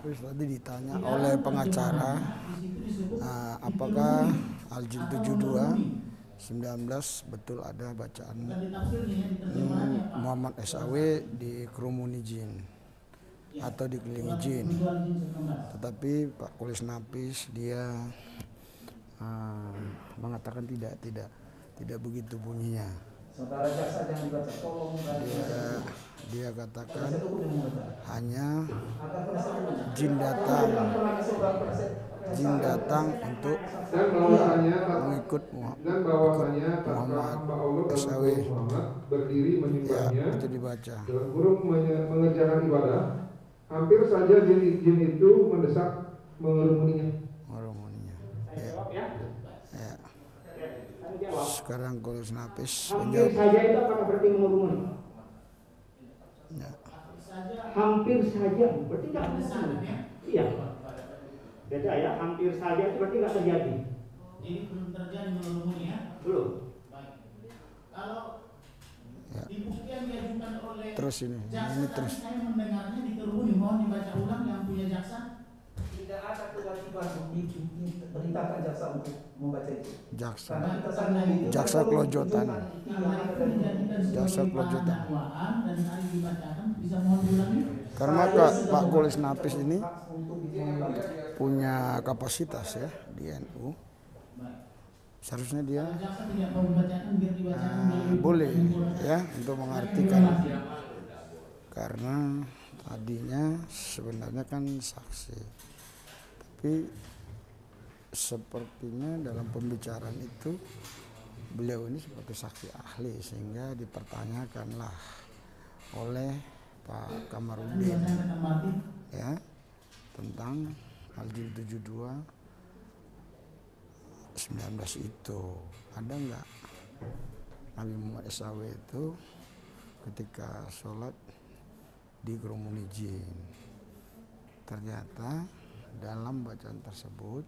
Nafis tadi ditanya oleh pengacara apakah Al-Jin 72 19 betul ada bacaan Muhammad SAW dikerumuni jin atau dikelilingi jin. Tetapi Pak Kulis Nafis dia mengatakan tidak begitu bunyinya. Dia katakan hanya jin datang untuk mengikut Muhammad SAW. Ya, itu dibaca. Dalam kurung mengerjakan ibadah, hampir saja jin itu mendesak mengerumuninya. Ya. Sekarang Kulis Nafis hampir saja itu apakah berarti mengurumuni? Ya. Hampir saja berarti nggak mengurumuni. Iya. Beda ya, hampir saja itu berarti nggak terjadi. Ini belum terjadi mengurumuni ya? Belum. Baik. Kalau Ya. di bukti yang diajukan oleh Terus ini terus. Saya mendengarnya dikerumuni, mohon dibaca ulang yang punya jaksa. Tidak ada kewajiban diperintahkan jaksa untuk membaca itu. Jaksa kelojotan. Jaksa kelojotan. Karena Pak Kulis Nafis ini punya kapasitas ya di NU. Seharusnya dia boleh ya untuk mengartikan, karena tadinya sebenarnya kan saksi, tapi sepertinya dalam pembicaraan itu beliau ini seperti saksi ahli, sehingga dipertanyakanlah oleh Pak Kamarudin ya tentang Al-Jin 72 19 itu. Ada nggak Nabi Muhammad SAW itu ketika sholat dikerumuni jin? Ternyata dalam bacaan tersebut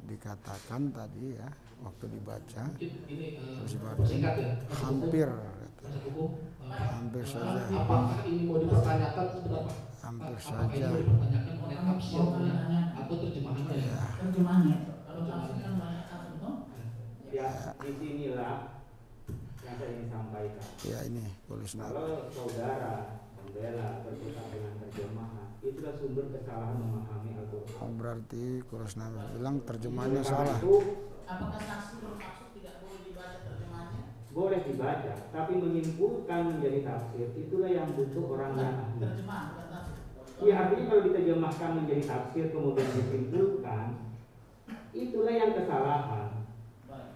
dikatakan tadi ya, waktu dibaca hampir saja. Apakah ini mau dipertanyakan seberapa? Hampir saja. Atau terjemahannya? Ya. Terjemahannya. Kalau tafsir kan banyak kata betul. Ya, di sinilah yang saya ingin sampaikan. Ya ini Kulis Nafis. Kalau saudara membela berkutat dengan terjemahan, itulah sumber kesalahan memahami Al-Quran. Berarti Kulis Nafis bilang terjemahannya salah. Apakah saksi bermaksud tidak boleh dibaca terjemahannya? Boleh dibaca, tapi menyimpulkan menjadi tafsir itulah yang butuh orang yang ahli. Terjemahan bukan tafsir. Iya, artinya kalau diterjemahkan menjadi tafsir kemudian disimpulkan, itulah yang kesalahan. Baik.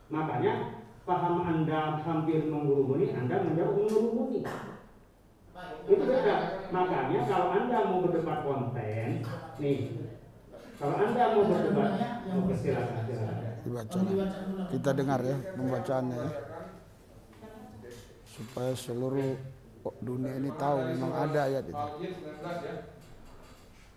Makanya paham Anda hampir mengurumuni, Anda menjawab mengurumuni. Baik. Itu beda. Makanya kalau Anda mau berdebat konten, nih, kalau Anda mau berdebat, oke, silakan. Dibaca. Kita dengar ya pembacaannya ya, supaya seluruh dunia ini tahu memang ada ayat itu. Al-Jin 19 ya.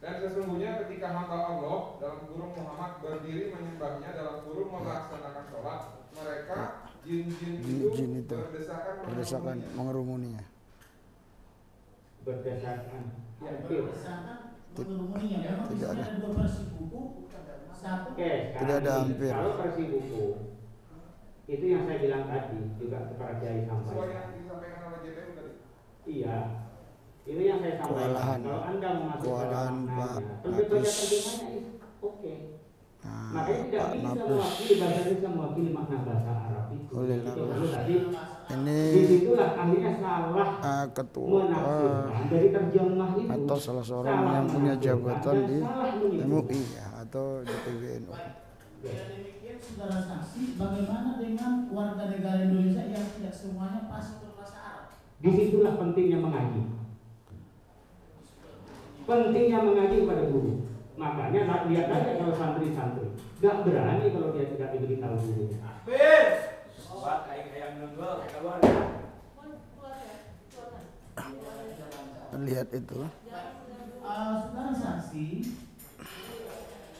Dan sesungguhnya ketika hamba Allah dalam kurung Muhammad berdiri menyembahnya dalam kurung melaksanakan sholat, mereka jin-jin itu berdesakan mengerumuninya. Berdasarkan Tidak ada. Tidak ada hampir. Kalau versi buku itu yang saya bilang tadi juga kepada Kiai Sesuai sampaikan. yang disampaikan oleh JPM tadi. Iya, ini yang saya sampaikan. Kalau Anda memasukkan maknanya, tentu saja terjemahnya oke. Makanya tidak bisa mewakili bahasa Indonesia mewakili makna bahasa Arab itu. Ini disitulah akhirnya salah ketua dari terjemah itu atau salah seorang yang punya jabatan di MUI ya, atau di PBNU. Demikian saudara saksi, bagaimana dengan warga negara Indonesia yang tidak semuanya pasti berbahasa Arab? Disitulah pentingnya mengaji. Pentingnya mengaji kepada guru. Makanya lihat aja kalau santri-santri gak berani kalau dia tidak diberitahu gurunya. Lihat itu. Saudara saksi,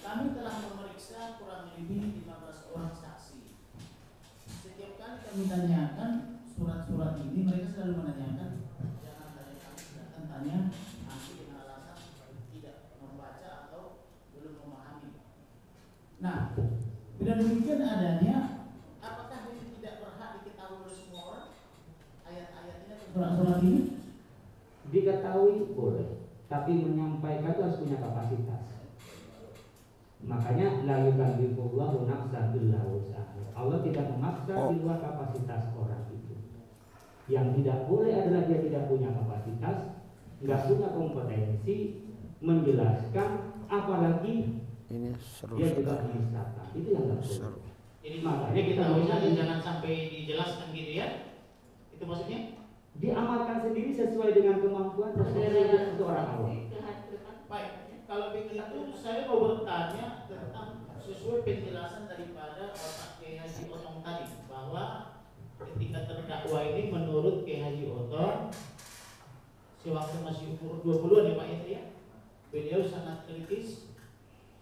kami telah memeriksa kurang lebih 15 orang saksi. Setiap kali kami tanyakan surat-surat ini, mereka selalu menanyakan, jangan tanya kami, silakan tanya nanti dengan alasan Dengan demikian adanya, apakah ini tidak berhak diketahui oleh semua orang? Ayat-ayat ini atau surat-surat ini? Diketahui boleh, tapi menyampaikan itu harus punya kapasitas. Makanya la yukallifullahu nafsan illa wus'aha. Allah tidak memaksa di luar kapasitas orang itu. Yang tidak boleh adalah dia tidak punya kapasitas, nggak punya kompetensi menjelaskan, apalagi ini seru dia sudah. juga menista. Itu yang nggak boleh. Seru. Jadi makanya kita harusnya jangan sampai dijelaskan gitu ya. Itu maksudnya? Diamalkan sendiri sesuai dengan kemampuan sesuai untuk orang awam. Baik, kalau begitu saya mau bertanya tentang sesuai penjelasan daripada Pak Kiai Haji Otong tadi, bahwa ketika terdakwa ini menurut Kiai Haji Otong sewaktu masih umur 20-an ya Pak ya, beliau sangat kritis,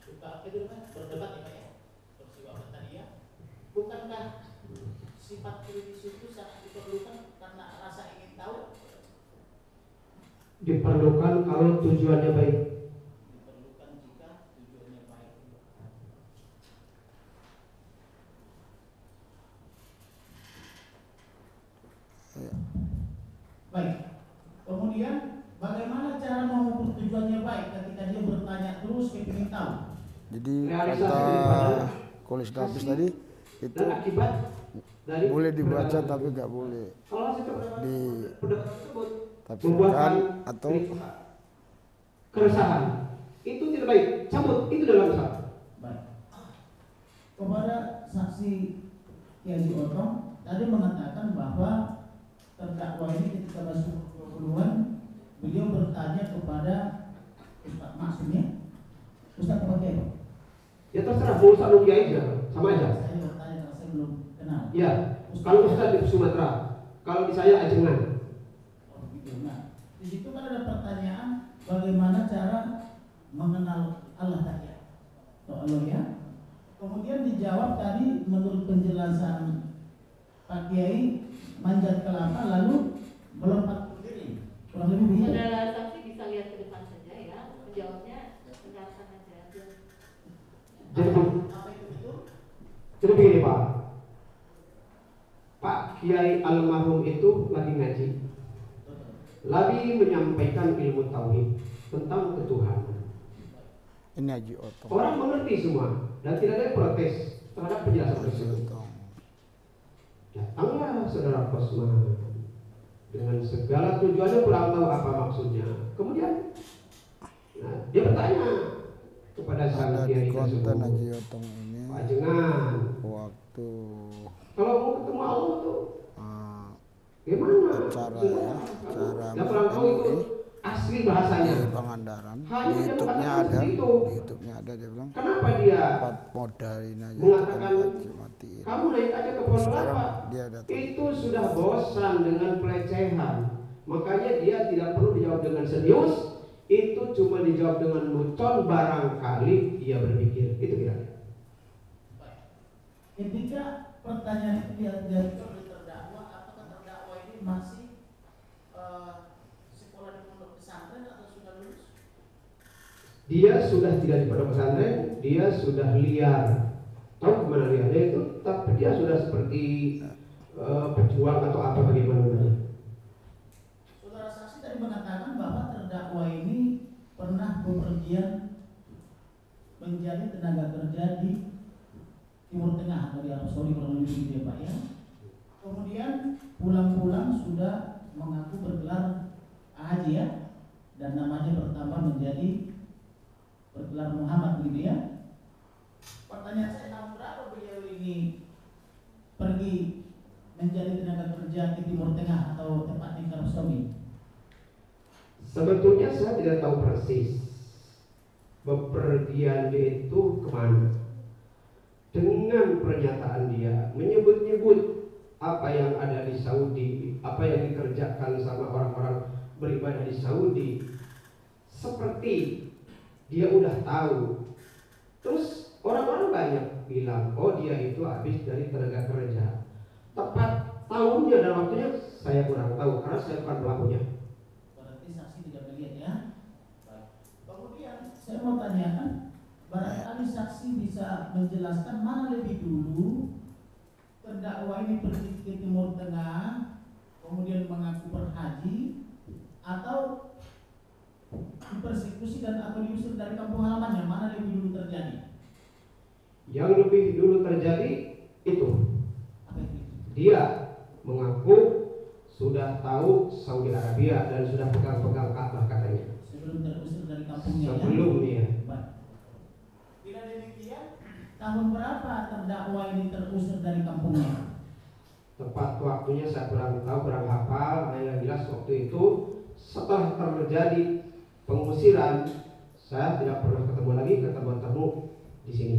suka apa itu kan berdebat ya Pak ya, bersiwak tadi ya. Bukankah sifat kritis itu sangat diperlukan karena rasa ingin tahu? Diperlukan kalau tujuannya baik. Diperlukan jika tujuannya baik. Baik. Kemudian bagaimana cara mengukur tujuannya baik ketika dia bertanya terus ingin tahu? Jadi Realisasi kata daripada Kulis Nafis tadi itu Dan akibat dari boleh dibaca tapi nggak boleh kalau pendapat tersebut ditafsirkan atau keresahan itu tidak baik, cabut itu dalam Islam. Baik. Kepada saksi Kiai Otong tadi mengatakan bahwa terdakwa ini ketika masuk 20-an beliau bertanya kepada Ustaz Maksum ya. Ustaz apa Kiai? Ya terserah, mau Ustaz Lugia aja, sama aja. Saya bertanya karena saya belum kenal. Ya, kalau Ustaz di Sumatera, kalau di saya Ajengan. Oh, gitu. Nah, di situ kan ada pertanyaan bagaimana cara mengenal Allah tadi ya. Allah ya. Kemudian dijawab tadi menurut penjelasan Pak Kiai manjat kelapa lalu melompat ke diri. Kurang lebih begitu. Saudara saksi bisa lihat ke depan saja ya. Menjawabnya penjelasan aja. Apa itu betul? Jadi begini Pak Kiai almarhum itu lagi ngaji, lagi menyampaikan ilmu tauhid tentang ketuhanan. ini Haji Otong. Orang mengerti semua dan tidak ada protes terhadap penjelasan Haji tersebut. Otong. Datanglah saudara Kosman dengan segala tujuannya, kurang tahu apa maksudnya. Kemudian, nah, dia bertanya kepada sang Ada kiai di konten tersebut, Haji Otong ini Pak Jengan, waktu kalau mau ketemu Allah tuh gimana? cara ya, cara Dia kurang tahu itu MUI asli bahasanya. di Pangandaran, Hanya di dia YouTube-nya mengatakan ada, seperti itu. di YouTube-nya ada, dia bilang Kenapa dia dapat modalin aja mengatakan matiin. kamu naik aja ke pohon Sekarang kelapa? dia datang. Itu sudah bosan dengan pelecehan. Makanya dia tidak perlu dijawab dengan serius. Itu cuma dijawab dengan lucon, barangkali dia berpikir. Itu kira-kira. Ketika pertanyaan itu diajukan oleh terdakwa, apakah terdakwa ini masih sekolah di pondok pesantren atau sudah lulus? Dia sudah tidak di pondok pesantren, dia sudah liar. Tahu kemana liarnya itu? Tapi dia sudah seperti pejuang atau apa bagaimana namanya. Saudara saksi tadi mengatakan bahwa terdakwa ini pernah bepergian menjadi tenaga kerja di Timur Tengah atau di Arab Saudi kurang lebih begitu ya Pak ya. Kemudian pulang-pulang sudah mengaku bergelar haji ya, dan namanya bertambah menjadi bergelar Muhammad begitu ya. Pertanyaan saya, tahun berapa beliau ini pergi menjadi tenaga kerja di Timur Tengah atau tepatnya Arab Saudi? Sebetulnya saya tidak tahu persis bepergian dia itu kemana. Dengan pernyataan dia menyebut-nyebut apa yang ada di Saudi, apa yang dikerjakan sama orang-orang beribadah di Saudi, seperti dia udah tahu. Terus orang-orang banyak bilang, oh dia itu habis dari tenaga kerja. Tepat tahunnya dan waktunya saya kurang tahu karena saya bukan pelakunya. Berarti saksi tidak melihat ya. Baik. Kemudian saya mau tanyakan, barangkali saksi saksi bisa menjelaskan mana lebih dulu terdakwa ini pergi ke Timur Tengah, kemudian mengaku berhaji, atau dipersekusi dan atau diusir dari kampung halamannya, mana lebih dulu terjadi? Yang lebih dulu terjadi itu, Apa itu? dia mengaku sudah tahu Saudi Arabia dan sudah pegang-pegang Ka'bah katanya. Sebelum terusir dari kampungnya. Sebelum ya? dia. Baik. Tidak demikian, tahun berapa terdakwa ini terusir dari kampungnya? Tepat waktunya saya kurang tahu, kurang hafal. Yang jelas waktu itu setelah terjadi pengusiran, saya tidak pernah ketemu lagi, ketemu di sini.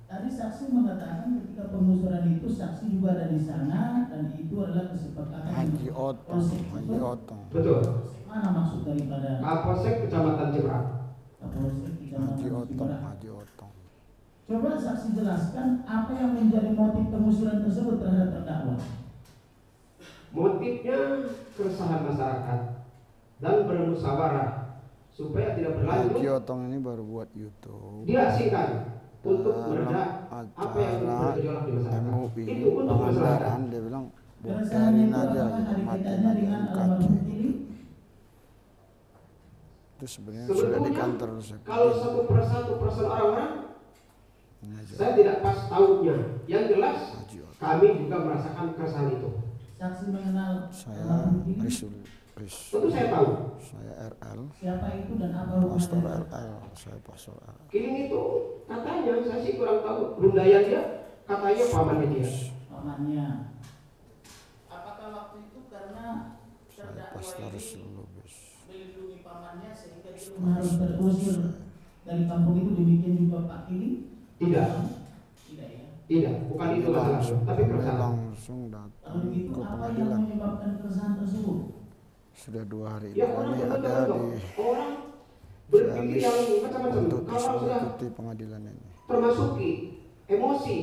Tadi saksi mengatakan ketika pengusuran itu saksi juga ada di sana dan itu adalah kesepakatan Haji Otong, Haji Otong. Betul. Mana maksud daripada Kapolsek Kecamatan Jembrang. Kapolsek Kecamatan Haji Otong, Jembrang? Haji Otong. Coba saksi jelaskan apa yang menjadi motif pengusuran tersebut terhadap terdakwa. Motifnya keresahan masyarakat dan bermusyawarah supaya tidak Haji berlanjut, Otong ini baru buat YouTube. diaksikan untuk meredam apa yang acara bergejolak di masyarakat. MUI Itu untuk Pangandaran, masyarakat. dia bilang Keresahan biarin itu aja apakah gitu, ada matiin kaitannya aja dengan UKJ. almarhum Tili? Itu sebenarnya sudah di Sebetulnya kantor kalau satu persatu perasaan orang-orang, ini aja. saya tidak pas tahunya. Yang jelas Haji Otong. kami juga merasakan keresahan itu. Saksi mengenal Saya almarhum Tili? Tentu saya tahu. Saya RL, Siapa itu dan apa Pastor hubungannya? RL, saya Pastor RL. Kiling itu katanya, saya sih kurang tahu. Rundayan dia katanya pamannya dia. Pamannya. Apakah waktu itu karena Saya terdakwa Pastor ini Lubis. melindungi pamannya sehingga dia harus terusir dari kampung itu, demikian juga Pak Kili? Tidak, Tidak ya. tidak, bukan itu masalahnya, tapi Kami keresahan. langsung Kalau datang begitu ke apa yang pengadilan. menyebabkan keresahan tersebut? Sudah 2 hari ini Ya orang kami ada betul-betul di orang berpikir Ciamis yang macam-macam. untuk Kalau sudah mengikuti pengadilan ini. termasuki emosi,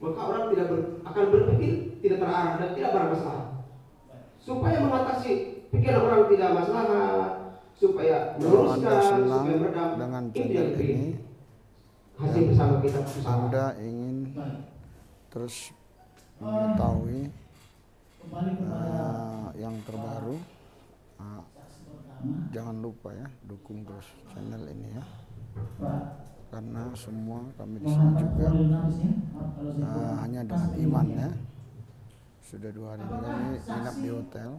maka orang tidak akan berpikir tidak terarah dan tidak bermasalah. Supaya mengatasi pikiran orang tidak masalah, supaya Kalau Anda meluruskan, senang supaya meredam, dengan itu channel yang ini, hasil bersama kita bersama. Anda ingin Baik. terus mengetahui Kembali kepada yang terbaru, saksi pertama, jangan lupa ya dukung terus channel ini ya, Pak karena semua kami di sini Muhammad juga Khalil Nafis ya. Maaf kalau saya kurang hanya pas dengan ini iman ya. ya. Sudah 2 hari ini kami nginap di hotel.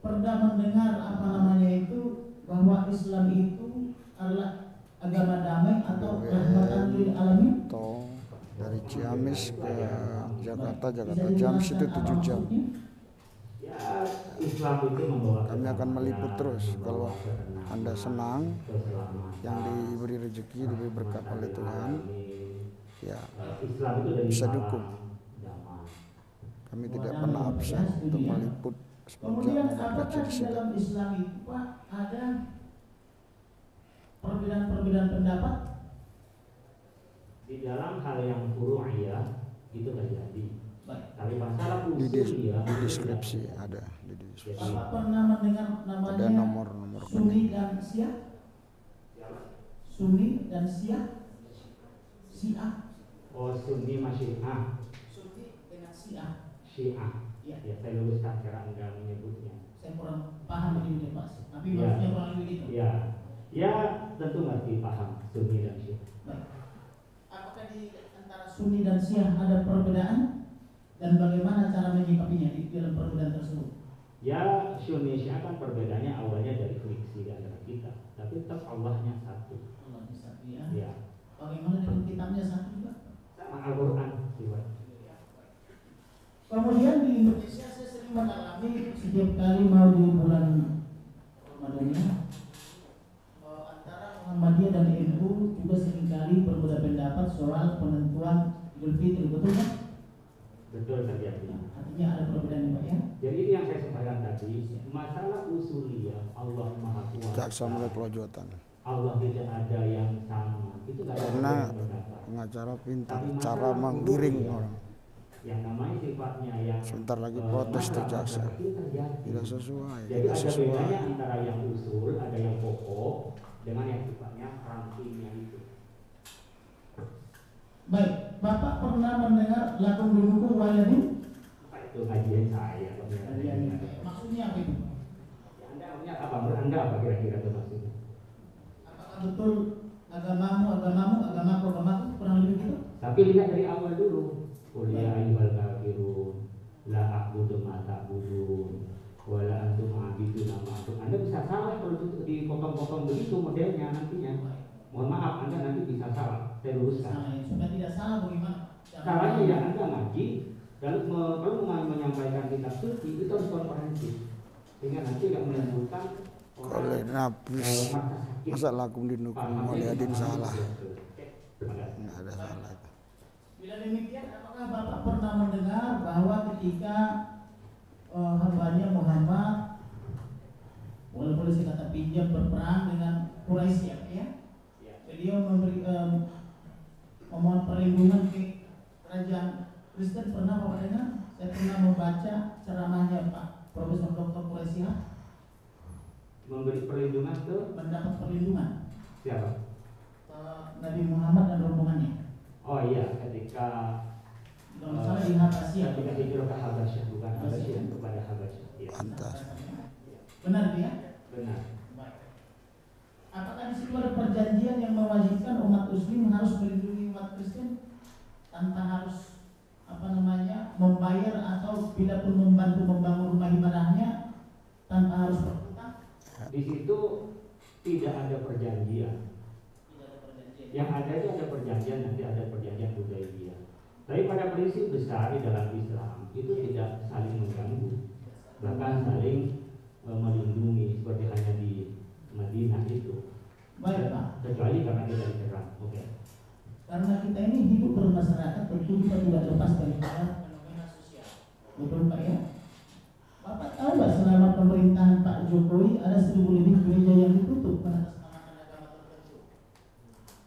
Pernah mendengar apa namanya itu bahwa Islam itu adalah agama damai atau rahmatan lil alamin? Tol dari Ciamis ke Jakarta, Bisa Ciamis itu dijelaskan apa 7 jam. maksudnya? Ya, Islam itu membawa Kami akan meliput terus. Kalau ketenangan, Anda senang, keselamatan, yang diberi rezeki, diberi berkat oleh Tuhan, ya Islam itu dari bisa malam, dukung. damai. Kami tidak pernah absen untuk meliput Kemudian semenjak Muhammad apakah kecil di sini. dalam Islam itu Pak ada perbedaan-perbedaan pendapat? Di dalam hal yang furu'iyah itu terjadi. Baik. Tapi masalah Di usuliyah di deskripsi ada di deskripsi. Bapak pernah mendengar namanya Ada nomor-nomor Sunni dan Syiah? Sunni dan Syiah? Syiah? Oh, Sunni Masyiah, Sunni dengan Syiah. Syiah. Ya, Ya, saya luruskan cara Anda menyebutnya. saya kurang paham ini Pak. Tapi Ya. maksudnya kurang lebih gitu. Ya, ya tentu ngerti paham Sunni dan Syiah. Baik. Apakah di antara Sunni dan Syiah ada perbedaan? Dan bagaimana cara menyikapinya di dalam perbedaan tersebut? Ya, Sunni Syiah kan perbedaannya awalnya dari friksi di antara kita, tapi tetap Allahnya satu. Allah satu ya. Ya, Bagaimana dengan kitabnya satu juga? sama Al-Quran juga. Kemudian di Indonesia saya sering mengalami setiap kali mau di bulan Ramadan antara Muhammadiyah dan NU juga seringkali berbeda pendapat soal penentuan Idul Fitri, betul kan? Betul terjadi. Artinya ada perbedaan Pak ya? Jadi ini yang saya sampaikan tadi, masalah usuliyah Allah Maha Jaksa mulai Kuasa. pelojotan. Allah tidak ada yang sama. Itu nggak ada Karena perbedaan pendapat. pengacara pintar Tapi cara masalah menggiring usuliyah, orang. yang namanya sifatnya yang Sebentar lagi protes tuh jaksa. itu terjadi. Tidak sesuai, Jadi tidak ada sesuai. bedanya antara yang usul, ada yang pokok, dengan yang sifatnya rantingnya itu. Baik, Bapak pernah mendengar lagu Duluku Waladin? Itu kajian saya. Maksudnya apa itu? Ya, Anda apa kira-kira itu maksudnya? Apakah betul agamaku kurang lebih gitu? Tapi lihat dari awal dulu. Qul ya ayyuhal kafirun la a'budu ma ta'budun wa la antum a'biduna ma a'budu. Anda bisa salah kalau dipotong-potong begitu modelnya nantinya. Mohon maaf, Anda nanti bisa salah. Saya luruskan. Supaya tidak salah bagaimana? Salahnya ya Anda ngaji, lalu kalau menyampaikan kitab suci itu harus komprehensif, sehingga nanti tidak menimbulkan oleh Nabi masa lakum dinukum waliadin salah. Nggak ada salah itu. Bila demikian, apakah Bapak pernah mendengar bahwa ketika hambanya Muhammad, walaupun kata pinjam berperang dengan Quraisy ya, beliau memberi memohon perlindungan ke kerajaan Kristen, pernah Bapak dengar? Saya pernah membaca ceramahnya Pak Profesor Dr. Quraisy memberi perlindungan ke mendapat perlindungan siapa? Nabi Muhammad dan rombongannya. Oh iya, ketika Kalau salah di Habasyah. ketika hijrah ke Habasyah, bukan Habasyah, kepada Habasyah. Ya. Pantas. Benar dia? Benar. Baik. Apakah di situ ada perjanjian yang mewajibkan umat Muslim harus melindungi umat Kristen tanpa harus membayar atau bila pun membantu membangun rumah ibadahnya tanpa harus berhutang? Di situ tidak ada perjanjian. Yang ada itu ada perjanjian, nanti ada perjanjian Hudaybiyah. Tapi pada prinsip besar di dalam Islam itu tidak saling mengganggu, bahkan saling melindungi seperti hanya di Madinah itu. Baik Pak. Kecuali karena kita diserang. Oke. Karena kita ini hidup bermasyarakat, tentu kita tidak lepas dari fenomena sosial. Betul Pak ya? Bapak tahu nggak selama pemerintahan Pak Jokowi ada 1.000 lebih gereja yang ditutup mengatasnamakan agama tertentu?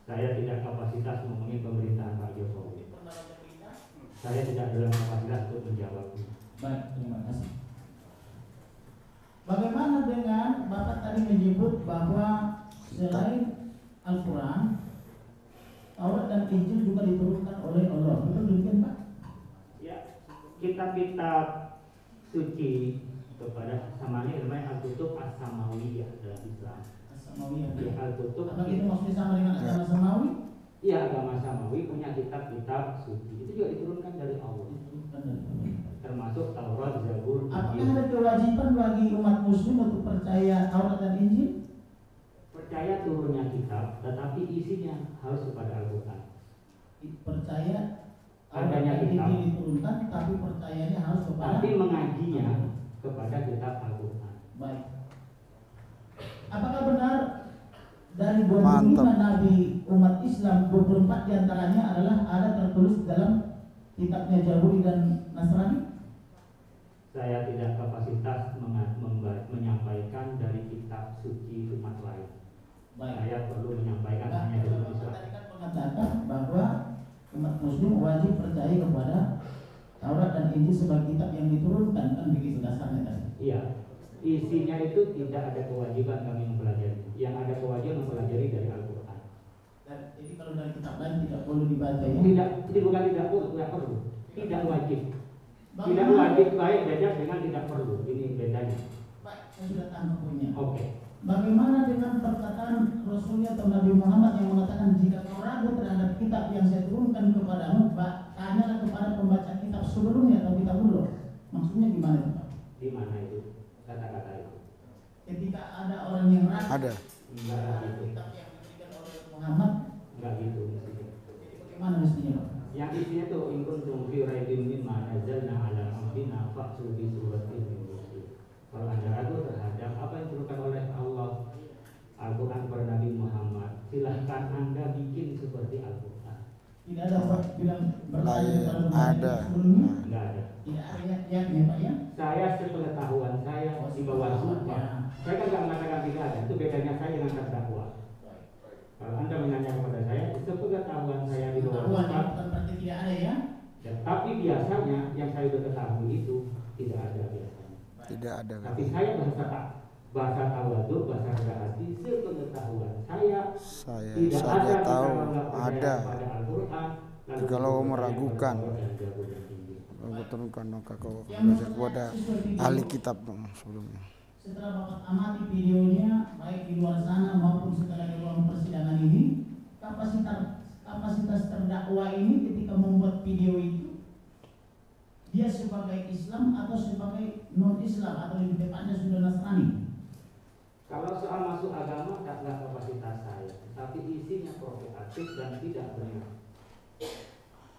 Saya tidak kapasitas ngomongin pemerintahan Pak Jokowi. Pernah baca berita? Saya tidak dalam kapasitas untuk menjawabnya. Baik, terima kasih. Bagaimana dengan Bapak tadi menyebut bahwa selain Al-Quran, Taurat dan Injil juga diturunkan oleh Allah? Betul demikian Pak? Ya, kitab-kitab suci kepada samanya namanya Al-Kutub As-Samawiyah dalam Islam. As-Samawiyah. Ya, Al-Kutub. Apa itu maksudnya sama dengan agama Samawi? Iya, agama Samawi punya kitab-kitab suci. Itu juga diturunkan dari Allah. Termasuk Taurat, Zabur, Apakah Injil. ada kewajiban bagi umat Muslim untuk percaya Taurat dan Injil? Percaya turunnya kitab, tetapi isinya harus kepada Al-Quran. Percaya Taurat Adanya dan kitab. Injil diturunkan, tapi percayanya harus kepada. Tapi mengajinya kepada kitab Al-Quran. Baik. Apakah benar dari 25 Mantap. nabi umat Islam 24 diantaranya adalah ada tertulis dalam kitabnya Zaburi dan Nasrani? Saya tidak kapasitas menyampaikan dari kitab suci umat lain. Baik. Saya perlu menyampaikan Nah, hanya dari Bapak Islam. tadi kan mengatakan bahwa umat Muslim wajib percaya kepada Taurat dan Injil sebagai kitab yang diturunkan, kan begitu dasarnya tadi. Iya, isinya itu tidak ada kewajiban kami mempelajari. Yang ada kewajiban mempelajari dari Al-Quran. Dan jadi kalau dari kitab lain tidak perlu dibaca ya? Tidak, ini bukan tidak perlu, tidak wajib. Tidak Bagaimana? wajib baik beda dengan tidak perlu. Ini bedanya. Baik, saya sudah tangkap poinnya. Oke. Bagaimana dengan perkataan Rasulnya atau Nabi Muhammad yang mengatakan jika kau ragu terhadap kitab yang saya turunkan kepadamu, tanyalah kepada pembaca kitab sebelumnya atau kitab dulu. Maksudnya gimana Pak? Di mana itu kata-kata itu? Ketika ada orang yang ragu Ada. Enggak terhadap gitu. kitab yang diberikan oleh Muhammad, Enggak gitu mestinya. jadi bagaimana mestinya Pak? Yang isinya tuh in kuntum fi raibin mimma nazzalna ala abdina fa'tu bi suratin min misli. Kalau Anda ragu terhadap apa yang diturunkan oleh Allah Al-Quran kepada Nabi Muhammad, silahkan Anda bikin seperti Al-Quran. Tidak ada Pak bilang bertanya Lain kepada pembaca ada. kitab sebelumnya? Enggak ada. Tidak ada ya Pak ya? Saya sepengetahuan saya di bawah sumpah. Saya kan nggak mengatakan tidak ada. Itu bedanya saya dengan terdakwa. Kalau Anda menanya kepada saya, sepengetahuan saya di bawah Pengetahuan sumpah. bukan berarti tidak ada ya? Ya, tapi biasanya yang saya sudah ketahui itu tidak ada biasanya. Tidak ada. Tapi saya bahasa tawadhu, bahasa rendah hati, sepengetahuan saya Saya tidak saja ada tahu kita menganggap percaya ada. kepada Al-Quran Kalau meragukan, aku turunkan kau kepada ahli kitab sebelumnya. Setelah Bapak amati videonya, baik di luar sana maupun setelah di ruang persidangan ini, kapasitas terdakwa ini ketika membuat video itu, dia sebagai Islam atau sebagai non-Islam atau lebih tepatnya sudah Nasrani? Kalau soal masuk agama tidak kapasitas saya, tapi isinya provokatif dan tidak benar.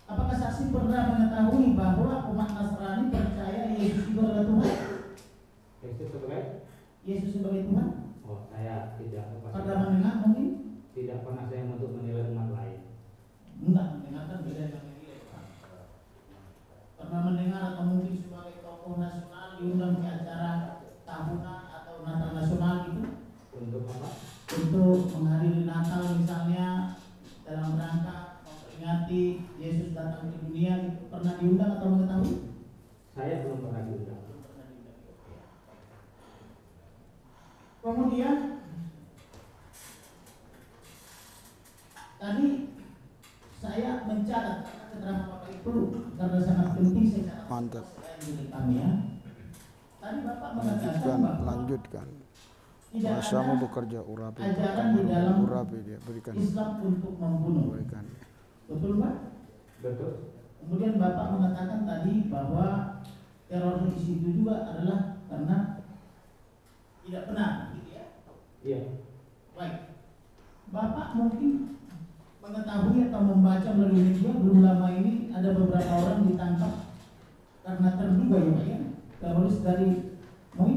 Apakah saksi pernah mengetahui bahwa umat Nasrani percaya Yesus itu adalah Tuhan? Yesus sebagai Tuhan? Oh, saya tidak kapasitas. Pernah mendengar mungkin? Tidak pernah saya untuk menilai umat lain. Enggak, mendengarkan beda dengan menilai. Pernah mendengar atau mungkin sebagai tokoh nasional diundang di acara tahunan atau Natal nasional itu? Untuk apa? Untuk menghadiri Natal misalnya dalam rangka memperingati Yesus datang ke dunia, itu pernah diundang atau mengetahui? Saya belum pernah diundang. Kemudian tadi saya mencatat keterangan Bapak itu karena sangat penting saya catat. Mantap. Kami ya. Tadi Bapak mengatakan bahwa Lanjutkan. tidak Masamu ada bekerja urapi, ajaran di dalam dia berikan. Islam untuk membunuh. Berikan. Betul Pak? Betul. Kemudian Bapak mengatakan tadi bahwa teror di situ juga adalah karena tidak benar, gitu ya? Iya. Baik. Bapak mungkin mengetahui atau membaca melalui media belum lama ini ada beberapa orang ditangkap karena terduga ya Pak ya, teroris dari MUI.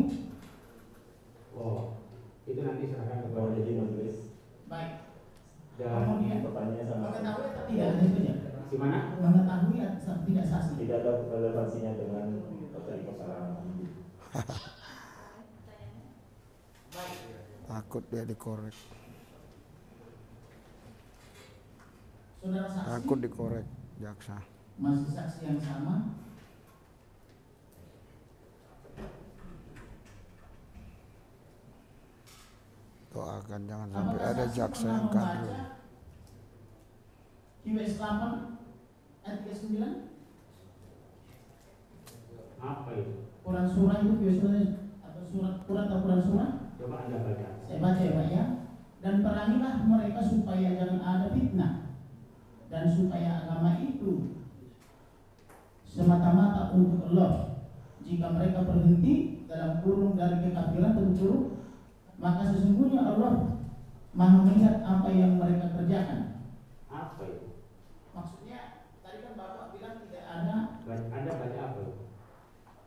Oh, itu nanti serahkan kepada jadi majelis. Baik. Dan Kemudian Pertanyaannya sama. mengetahui atau tidak itu ya? gimana? Mengetahui atau tidak saksi? Tidak ada relevansinya dengan materi perkara. Takut dia dikorek. Saudara saksi Takut dikorek jaksa. masih saksi yang sama. Doakan jangan sampai Apakah ada saksi jaksa pernah yang kadrun. membaca QS 8 ayat 39? Apa itu? Quran surah itu biasanya atau surat Quran atau Quran surah? Coba Anda baca. Saya baca ya Pak ya. Dan perangilah mereka supaya jangan ada fitnah dan supaya agama itu semata-mata untuk Allah. Jika mereka berhenti dalam kurung dari kekafiran terus, maka sesungguhnya Allah Maha melihat apa yang mereka kerjakan. Apa itu? Maksudnya tadi kan Bapak bilang tidak ada Anda baca apa itu?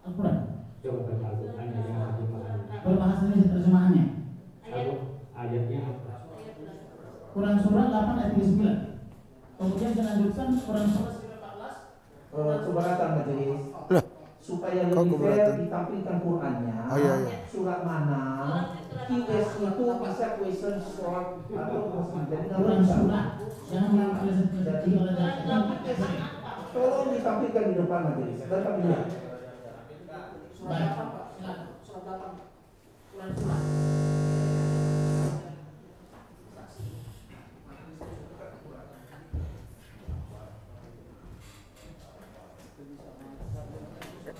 Al-Quran. Coba baca Al-Quran yang terjemahannya. Berbahasa Indonesia terjemahannya. Ayatnya apa? Quran surah 8 ayat 39. Kemudian dilanjutkan Quran surah 14. Keberatan majelis. Lah, Supaya kok lebih fair keberatan? ditampilkan Qurannya. Oh iya. Surat mana? QS itu bisa question short atau question. Jadi Quran surah yang Jadi tolong ditampilkan di depan majelis. Dan kami lihat. Baik. Silakan. Surah 8. Quran surah.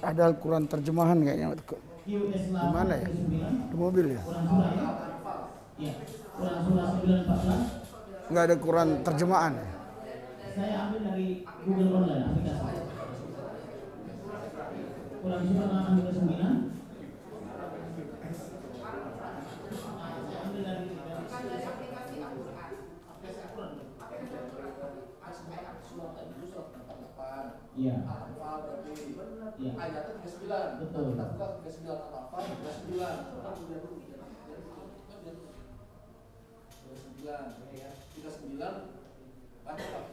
Ada Al-Quran terjemahan kayaknya. QS Di mana ya? 9. Di mobil ya? Quran surah ya. Ya. Quran surah 914. Enggak ada Quran terjemahan ya? Saya ambil dari Google Online aplikasi. Quran surah 8 ke 9. Saya ambil dari aplikasi Al-Quran. Iya. Iya. Ayatnya 39. Betul. Kita buka 39 apa-apa, 39. 39. Baca Pak.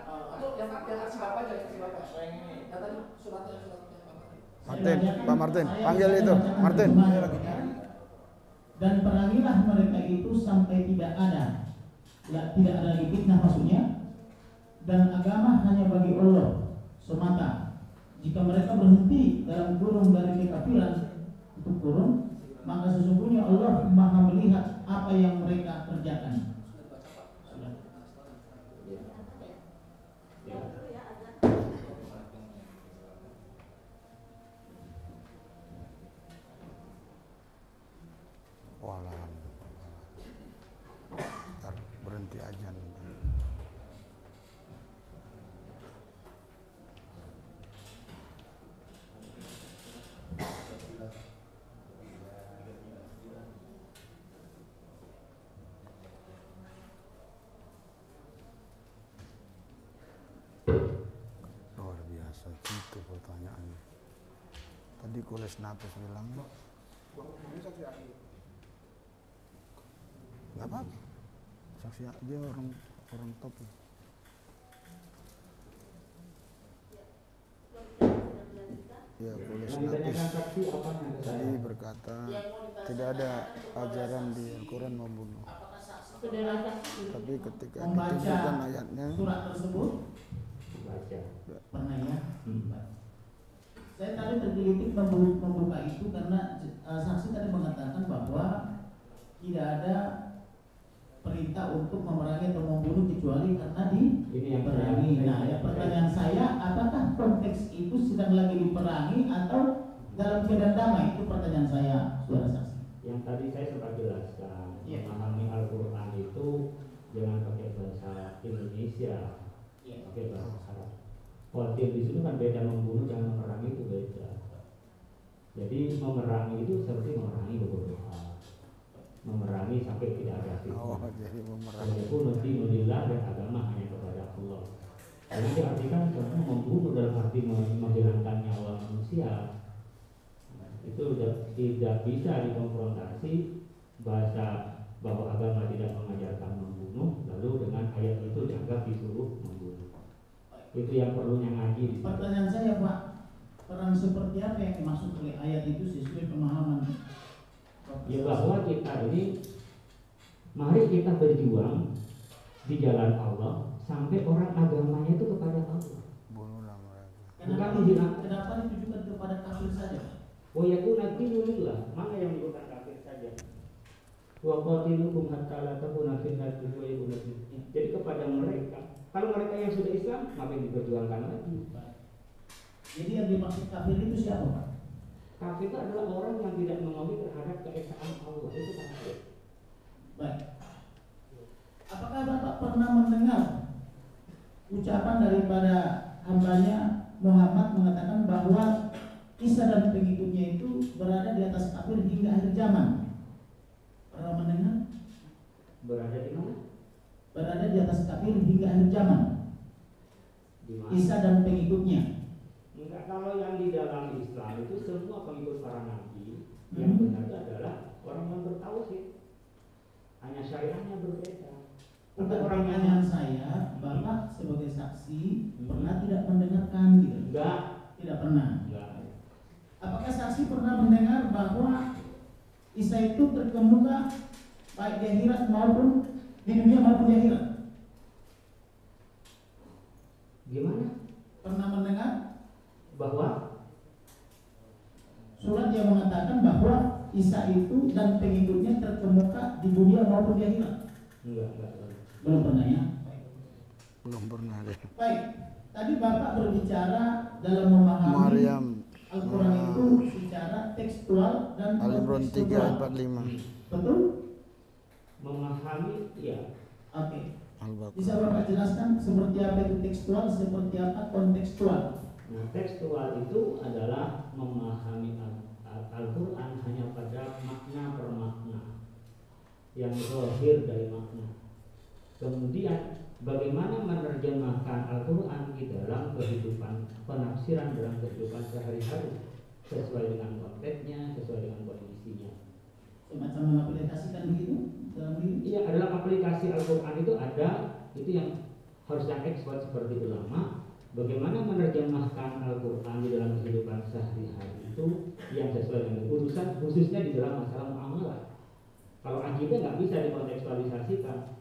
Atau yang kasih Bapak aja, kasih Bapak. Yang ini. Yang tadi suratnya. Martin, Pak Martin, panggil itu, Martin. Dan perangilah mereka itu sampai tidak ada, ya, tidak ada lagi fitnah maksudnya, dan agama hanya bagi Allah semata. Jika mereka berhenti dalam kurung dari kekafiran itu kurung, maka sesungguhnya Allah Maha melihat apa yang mereka kerjakan. Ntar berhenti aja. Luar biasa gitu pertanyaannya. Tadi Kulis Nafis bilang nggak apa-apa, saksi dia orang top. Ya, Kulis Nafis tadi berkata tidak ada ajaran di Al-Quran membunuh. Tapi ketika ditunjukkan ayatnya, surat tersebut pernah ya. Saya tadi tergelitik membuka itu karena saksi tadi mengatakan bahwa tidak ada perintah untuk memerangi atau membunuh kecuali karena diperangi. Nah, ya pertanyaan saya, apakah konteks itu sedang lagi diperangi atau dalam keadaan damai? Itu pertanyaan saya, saudara saksi. Yang tadi saya sempat jelaskan, memahami Al-Quran itu jangan pakai bahasa Indonesia, pakai bahasa Arab. Khawatir di sini kan beda, membunuh dan memerangi itu beda. Jadi memerangi itu seperti memerangi beberapa, memerangi sampai tidak ada fitnah. Jadi memerangi. Walaupun mesti menilai dan agama hanya kepada Allah. Jadi diartikan karena membunuh dalam arti menghilangkan nyawa manusia itu tidak bisa dikonfrontasi bahasa bahwa agama tidak mengajarkan membunuh lalu dengan ayat itu dianggap disuruh membunuh. Itu yang perlunya ngaji. Pertanyaan saya, Pak, peran seperti apa yang dimaksud oleh ayat itu sesuai pemahaman? Ya bahwa kita ini mari kita berjuang di jalan Allah sampai orang agamanya itu kepada Allah. Bunuhlah mereka. Kenapa ditujukan kepada kafir saja? Oh ya ku nanti nulillah, mana yang bukan kafir saja? Wa qatiluhum hatta la takuna fitnatun wa yakuna. Jadi kepada mereka, kalau mereka yang sudah Islam, ngapain diperjuangkan lagi? Jadi yang dimaksud kafir itu siapa, Pak? Kafir itu adalah orang yang tidak mengakui terhadap keesaan Allah, itu kafir. Baik. Apakah Bapak pernah mendengar ucapan daripada hambanya Muhammad mengatakan bahwa Isa dan pengikutnya itu berada di atas kafir hingga akhir zaman? Pernah mendengar? Berada di mana? Berada di atas kafir hingga akhir zaman. Isa dan pengikutnya. Enggak, kalau yang di dalam Islam itu semua pengikut para nabi yang benar adalah orang yang bertauhid. Hanya syariahnya berbeda. Untuk pertanyaan saya, Bapak sebagai saksi pernah tidak mendengarkan gitu? Enggak. Tidak pernah. Enggak. Apakah saksi pernah mendengar bahwa Isa itu terkemuka baik di akhirat maupun di dunia maupun di akhirat? Gimana? Pernah mendengar bahwa surat yang mengatakan bahwa Isa itu dan pengikutnya terkemuka di dunia maupun di akhirat? Enggak. Belum pernah ya? Belum pernah deh. Baik, tadi Bapak berbicara dalam memahami Al-Quran itu secara tekstual dan Al-Imran 3:45. Betul? Memahami, ya. Oke. Al-Baqarah. Bisa Bapak jelaskan seperti apa itu tekstual, seperti apa kontekstual? Nah, tekstual itu adalah memahami Al-Quran hanya pada makna per makna yang zahir dari makna. Kemudian bagaimana menerjemahkan Al-Quran di dalam kehidupan, penafsiran dalam kehidupan sehari-hari sesuai dengan konteksnya, sesuai dengan kondisinya. Semacam mengaplikasikan begitu dalam diri? Iya, adalah aplikasi Al-Quran itu ada, itu yang harusnya expert seperti ulama. Bagaimana menerjemahkan Al-Quran di dalam kehidupan sehari-hari itu yang sesuai dengan urusan, khususnya di dalam masalah muamalah. Kalau akidah nggak bisa dikontekstualisasikan.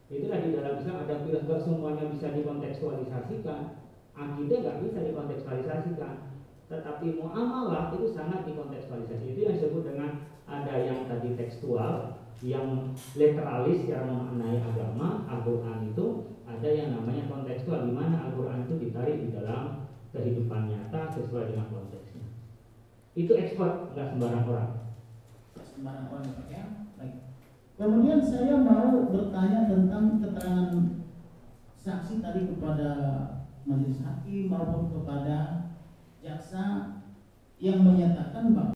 Itulah di dalam Islam ada pilihan, semuanya bisa dikontekstualisasikan. Akidah nggak bisa dikontekstualisasikan. Tetapi muamalah itu sangat dikontekstualisasi. Itu yang disebut dengan ada yang tadi tekstual, yang literalis yang memaknai agama, Al-Quran itu. Ada yang namanya kontekstual, di mana Al-Quran itu ditarik di dalam kehidupan nyata sesuai dengan konteksnya. Itu expert, nggak sembarang orang. sembarang orang yang pakaian. Baik. Kemudian saya mau bertanya tentang keterangan saksi tadi kepada majelis hakim maupun kepada jaksa yang menyatakan bahwa